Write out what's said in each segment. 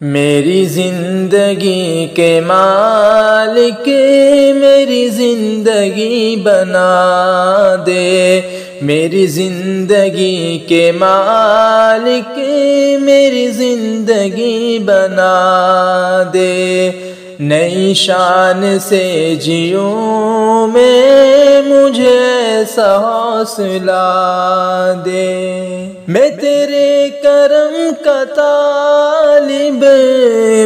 میری زندگی کے مالک میری زندگی بنا دے، میری زندگی کے مالک میری زندگی بنا دے، نئی شان سے جیوں میں مجھے ایسا حوصلہ دے۔ میں تیرے کرم کا طالب،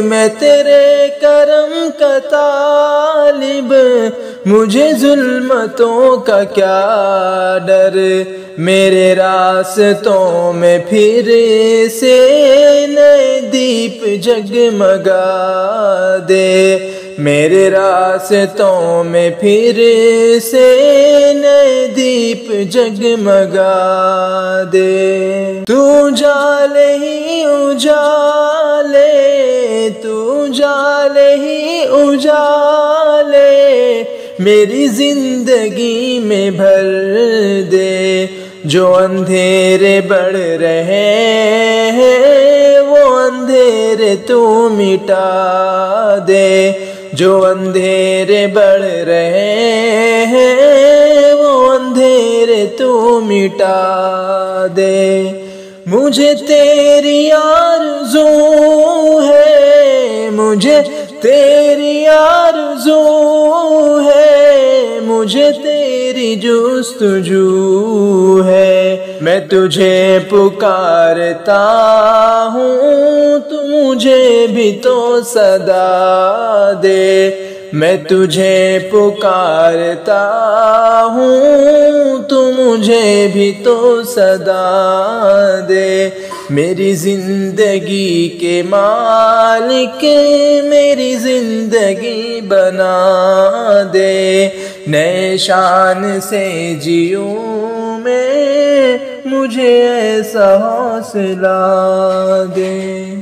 میں تیرے کرم کا طالب، مجھے ظلمتوں کا کیا ڈر، میرے راستوں میں پھر سے نئے دیپ جگمگا دے، میرے راستوں میں پھر سے نئے دیپ جگمگا دے۔ تو جالے ہی اجالے، تو جالے ہی اجالے، میری زندگی میں بھر دے، جو اندھیرے بڑھ رہے ہیں وہ اندھیرے تو مٹا دے، جو اندھیرے بڑھ رہے ہیں وہ اندھیرے تو مٹا دے۔ مجھے تیری آرزو ہے، مجھے تیری آرزو ہے، مجھے تیری جستجو ہے، میں تجھے پکارتا ہوں تو مجھے بھی تو صدا دے، میں تجھے پکارتا ہوں تو مجھے بھی تو صدا دے، میری زندگی کے مالک میری زندگی بنا دے، نئے شان سے جیوں میں مجھے ایسا حوصلہ دے۔